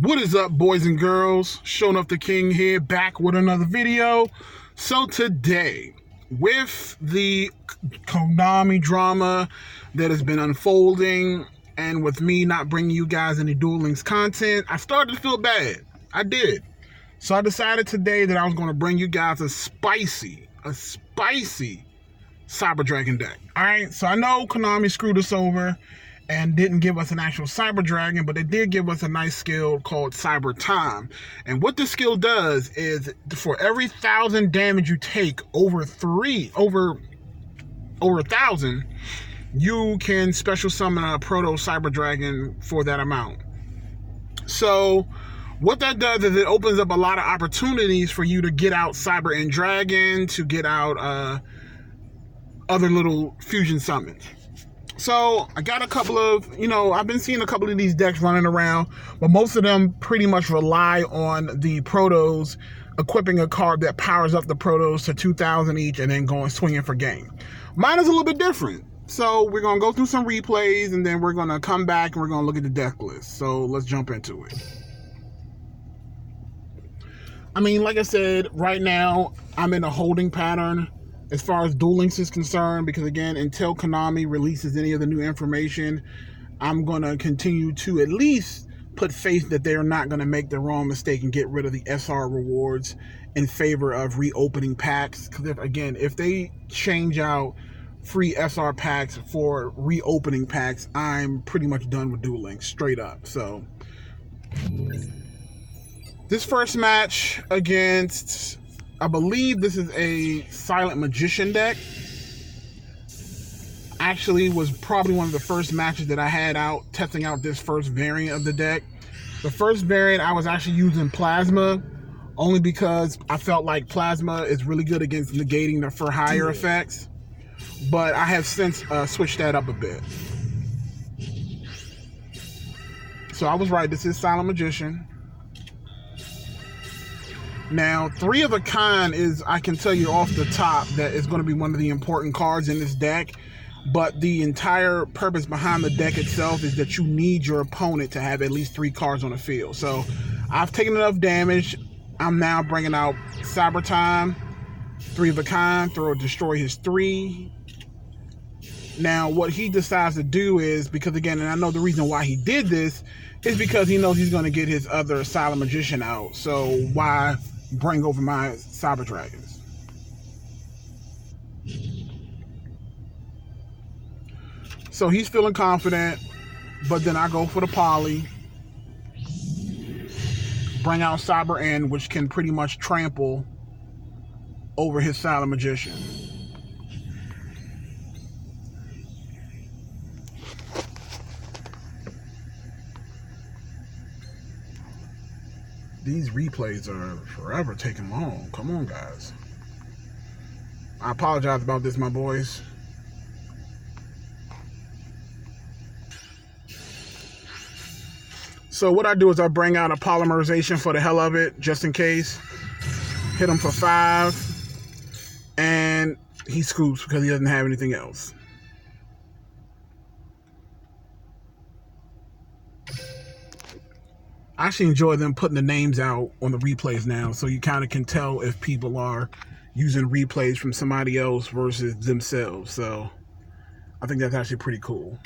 What is up, boys and girls? Showing up the king here, back with another video. So today, with the Konami drama that has been unfolding, and with me not bringing you guys any Duel Links content, I started to feel bad. I did. So I decided today that I was going to bring you guys a spicy Cyber Dragon deck. Alright, so I know Konami screwed us over and didn't give us an actual Cyber Dragon, but they did give us a nice skill called Cyber Time. And what this skill does is, for every 1,000 damage you take over 1,000, you can special summon a Proto Cyber Dragon for that amount. So what that does is it opens up a lot of opportunities for you to get out Cyber and Dragon, to get out other little fusion summons. So I got a couple of, I've been seeing a couple of these decks running around, but most of them pretty much rely on the Protos equipping a card that powers up the Protos to 2,000 each and then going swinging for game. Mine is a little bit different. So we're going to go through some replays and then we're going to come back and we're going to look at the deck list. So let's jump into it. I mean, like I said, right now I'm in a holding pattern as far as Duel Links is concerned, because again, until Konami releases any of the new information, I'm going to continue to at least put faith that they're not going to make the wrong mistake and get rid of the SR rewards in favor of reopening packs. Because if they change out free SR packs for reopening packs, I'm pretty much done with Duel Links, straight up. So this first match against, I believe this is a Silent Magician deck. Actually, was probably one of the first matches that I had out, testing out this first variant of the deck. The first variant, I was actually using Plasma, only because I felt like Plasma is really good against negating the for hire effects. But I have since switched that up a bit. So I was right, this is Silent Magician. Now, 3 of a Kind is, I can tell you off the top, that is going to be one of the important cards in this deck. But the entire purpose behind the deck itself is that you need your opponent to have at least 3 cards on the field. So I've taken enough damage. I'm now bringing out Cyber Time, 3 of a Kind, destroy his 3. Now, what he decides to do is, because again, and I know the reason why he did this, is because he knows he's going to get his other Silent Magician out. So why bring over my Cyber Dragons? So he's feeling confident, but then I go for the poly, bring out Cyber End, which can pretty much trample over his Silent Magician. These replays are forever taking long. Come on, guys. I apologize about this, my boys. So what I do is I bring out a polymerization for the hell of it, just in case. Hit him for 5. And he scoops because he doesn't have anything else. I actually enjoy them putting the names out on the replays now, so you kind of can tell if people are using replays from somebody else versus themselves. So I think that's actually pretty cool.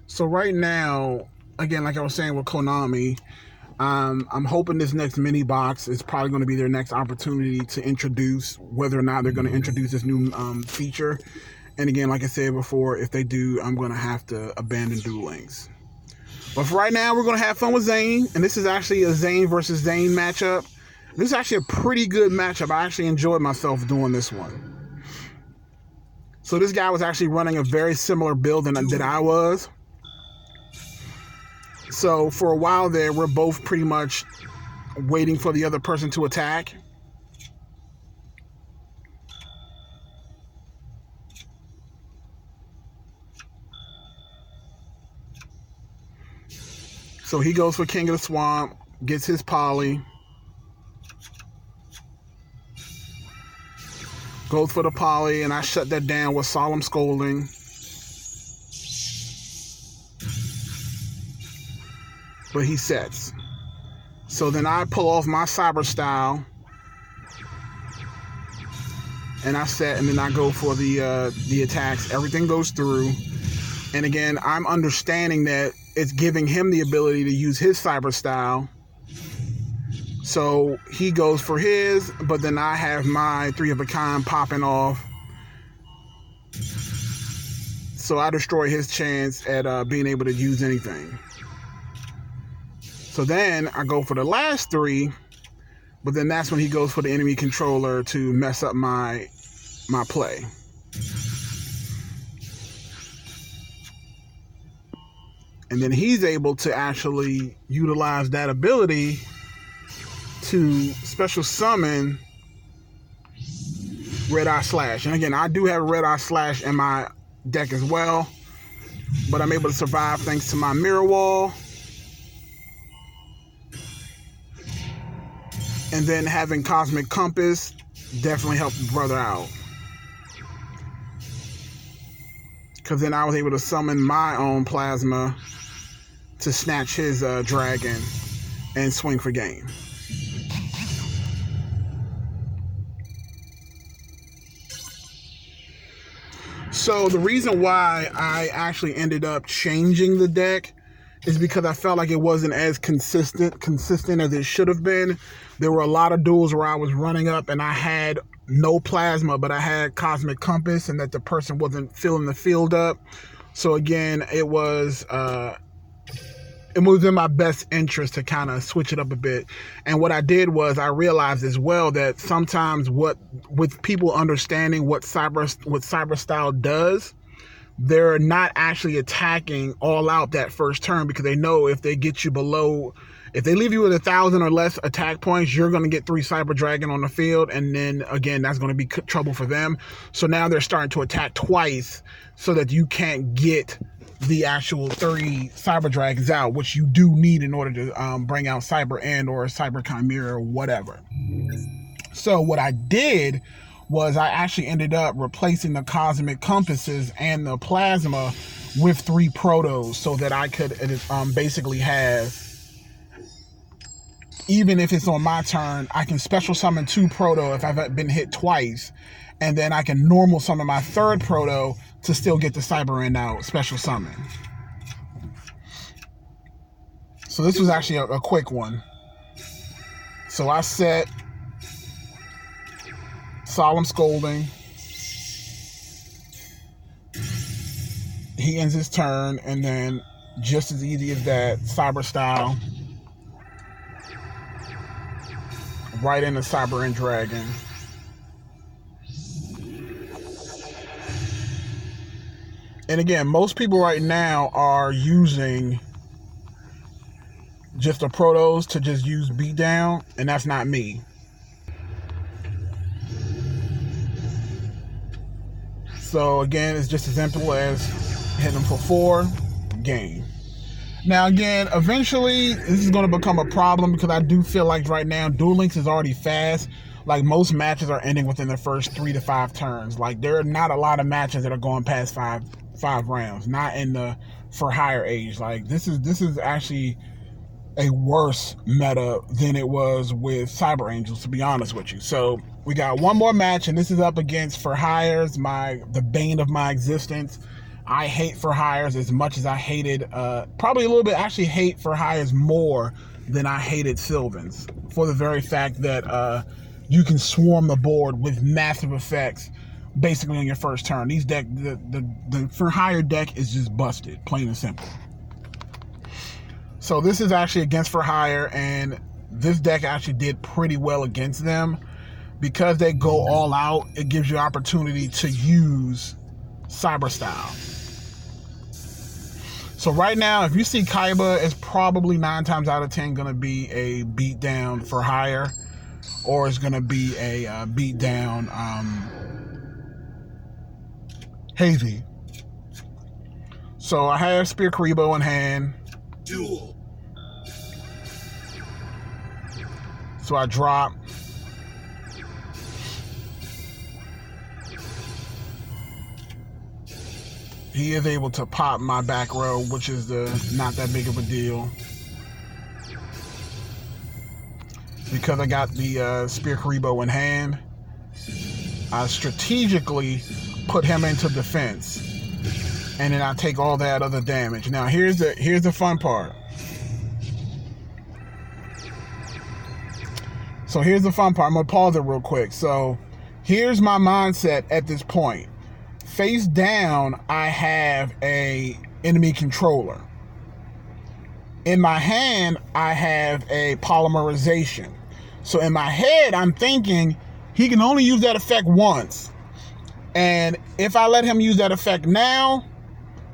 So right now, again, like I was saying with Konami, I'm hoping this next mini box is probably going to be their next opportunity to introduce, whether or not they're going to introduce this new feature. And again, like I said before, if they do, I'm going to have to abandon Duel Links. But for right now, we're going to have fun with Zane. And this is actually a Zane versus Zane matchup. This is actually a pretty good matchup. I actually enjoyed myself doing this one. So this guy was actually running a very similar build that I was. So for a while there, we're both pretty much waiting for the other person to attack. So he goes for King of the Swamp, gets his poly, goes for the poly, and I shut that down with Solemn Scolding. But he sets. So then I pull off my Cyber Style, and I set, and then I go for the attacks. Everything goes through. And again, I'm understanding that it's giving him the ability to use his Cyber Style. So he goes for his, but then I have my 3 of a kind popping off. So I destroy his chance at being able to use anything. So then I go for the last 3, but then that's when he goes for the enemy controller to mess up my play. And then he's able to actually utilize that ability to special summon Red Eye Slash. And again, I do have Red Eye Slash in my deck as well, but I'm able to survive thanks to my Mirror Wall. And then having Cosmic Compass definitely helped the brother out, because then I was able to summon my own Plasma to snatch his dragon and swing for game. So the reason why I actually ended up changing the deck is because I felt like it wasn't as consistent as it should have been. There were a lot of duels where I was running up and I had no Plasma, but I had Cosmic Compass, and that the person wasn't filling the field up. So again, it was in my best interest to kind of switch it up a bit. And what I did was I realized as well that sometimes with people understanding what cyber style does, they're not actually attacking all out that first turn, because they know if they get you below, if they leave you with 1,000 or less attack points, you're going to get 3 Cyber Dragon on the field, and then again, that's going to be trouble for them. So now they're starting to attack twice so that you can't get the actual 30 Cyber Dragons out, which you do need in order to bring out Cyber End or Cyber Chimera or whatever. So what I did was I actually ended up replacing the Cosmic Compasses and the Plasma with 3 Protos, so that I could basically have, even if it's on my turn, I can special summon 2 Proto if I've been hit twice, and then I can normal summon my 3rd Proto to still get the Cyber End out, special summon. So this was actually a quick one. So I set Solemn Scolding. He ends his turn, and then just as easy as that, Cyber Style. Right into Cyber End Dragon. And again, most people right now are using just the Protos to just use beatdown, and that's not me. So again, it's just as simple as hitting them for 4, game. Now again, eventually this is going to become a problem, because I do feel like right now Duel Links is already fast. Like, most matches are ending within the first 3 to 5 turns. Like, there are not a lot of matches that are going past five rounds. Not in the for hire age. Like, this is actually a worse meta than it was with Cyber Angels, to be honest with you. So we got one more match, and this is up against For Hires, the bane of my existence. I hate For Hires as much as I hated, probably a little bit, actually hate For Hires more than I hated Sylvans, for the very fact that you can swarm the board with massive effects basically on your first turn. These deck, the For Hire deck is just busted, plain and simple. So this is actually against For Hire, and this deck actually did pretty well against them. Because they go all out, it gives you opportunity to use Cyber Style. So right now, if you see Kaiba, it's probably 9 times out of 10 going to be a beatdown For Hire, or it's going to be a beatdown Hazy. So I have Spear Karibo in hand. Duel. So I drop. He is able to pop my back row, which is not that big of a deal. Because I got the Spear Karibo in hand, I strategically put him into defense. And then I take all that other damage. Now here's the fun part. So here's the fun part. I'm gonna pause it real quick. So here's my mindset at this point. Face down, I have a enemy controller. In my hand, I have a polymerization. So in my head, I'm thinking he can only use that effect once. And if I let him use that effect now,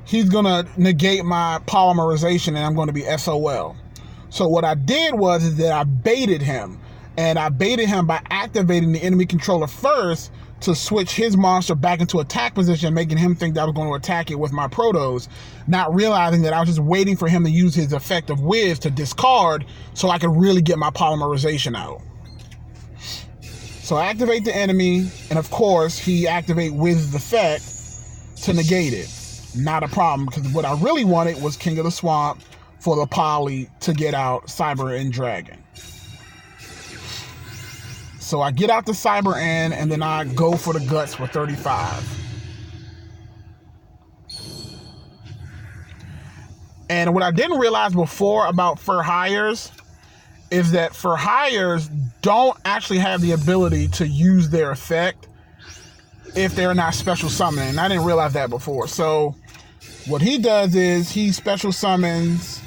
he's gonna negate my polymerization and I'm gonna be SOL. So what I did was that I baited him. And I baited him by activating the enemy controller first to switch his monster back into attack position, making him think that I was going to attack it with my Protos, not realizing that I was just waiting for him to use his effect of Wiz to discard so I could really get my polymerization out. So I activate the enemy, and of course, he activates Wiz's effect to negate it. Not a problem, because what I really wanted was King of the Swamp for the poly to get out Cyber and Dragon. So I get out the Cyber End, and then I go for the Guts for 35. And what I didn't realize before about Fur Hires is that Fur Hires don't actually have the ability to use their effect if they're not special summoning. And I didn't realize that before. So what he does is he special summons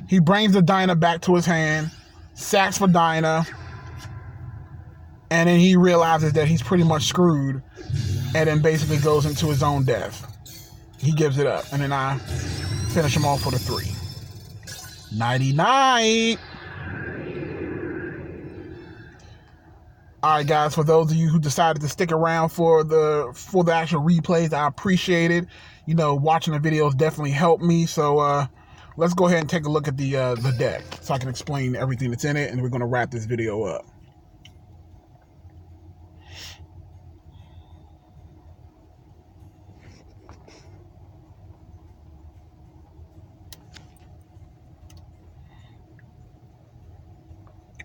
he brings the Dyna back to his hand, sacks for Dyna, and then he realizes that he's pretty much screwed, and then basically goes into his own death. He gives it up, and then I finish him off for the 3. Nighty-night! Alright guys, for those of you who decided to stick around for the actual replays, I appreciate it. You know, watching the videos definitely helped me, so let's go ahead and take a look at the deck so I can explain everything that's in it, and we're going to wrap this video up.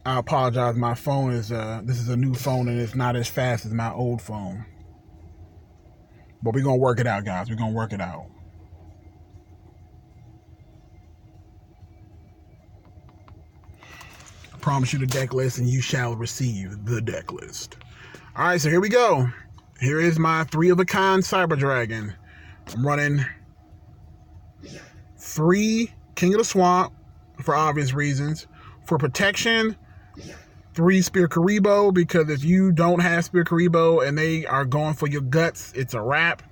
I apologize, my phone is, this is a new phone and it's not as fast as my old phone. But we're going to work it out, guys. We're going to work it out. Promise you the deck list and you shall receive the deck list. Alright, so here we go. Here is my 3 of a kind Cyber Dragon. I'm running 3 King of the Swamp for obvious reasons. For protection, 3 Spear Karibo, because if you don't have Spear Karibo and they are going for your guts, it's a wrap.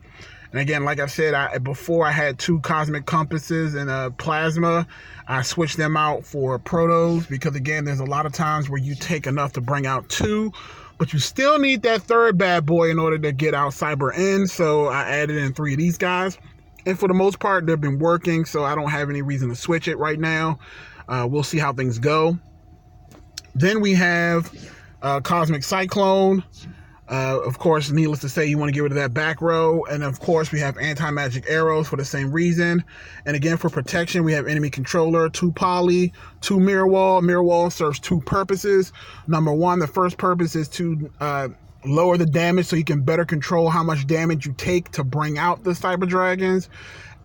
And again, like I said, before I had 2 Cosmic Compasses and a Plasma. I switched them out for Protos because, again, there's a lot of times where you take enough to bring out 2, but you still need that 3rd bad boy in order to get out Cyber End. So I added in 3 of these guys. And for the most part, they've been working, so I don't have any reason to switch it right now. We'll see how things go. Then we have Cosmic Cyclone. Of course, needless to say, you want to get rid of that back row. And of course, we have anti-magic arrows for the same reason. And again, for protection, we have enemy controller, 2 poly, 2 mirror wall. Mirror wall serves 2 purposes. Number 1, the first purpose is to lower the damage so you can better control how much damage you take to bring out the Cyber Dragons,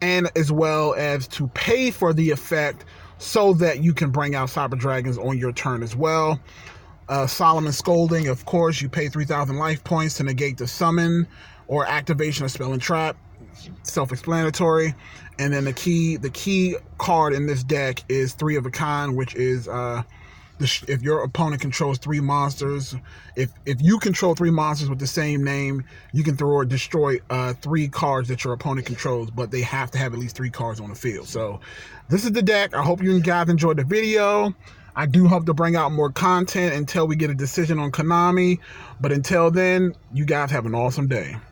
and as well as to pay for the effect so that you can bring out Cyber Dragons on your turn as well. Solomon Scolding, of course, you pay 3,000 life points to negate the summon or activation of Spell and Trap. Self-explanatory. And then the key card in this deck is 3 of a kind, which is if your opponent controls 3 monsters, if you control 3 monsters with the same name, you can throw or destroy 3 cards that your opponent controls, but they have to have at least 3 cards on the field. So this is the deck. I hope you guys enjoyed the video. I do hope to bring out more content until we get a decision on Konami. But until then, you guys have an awesome day.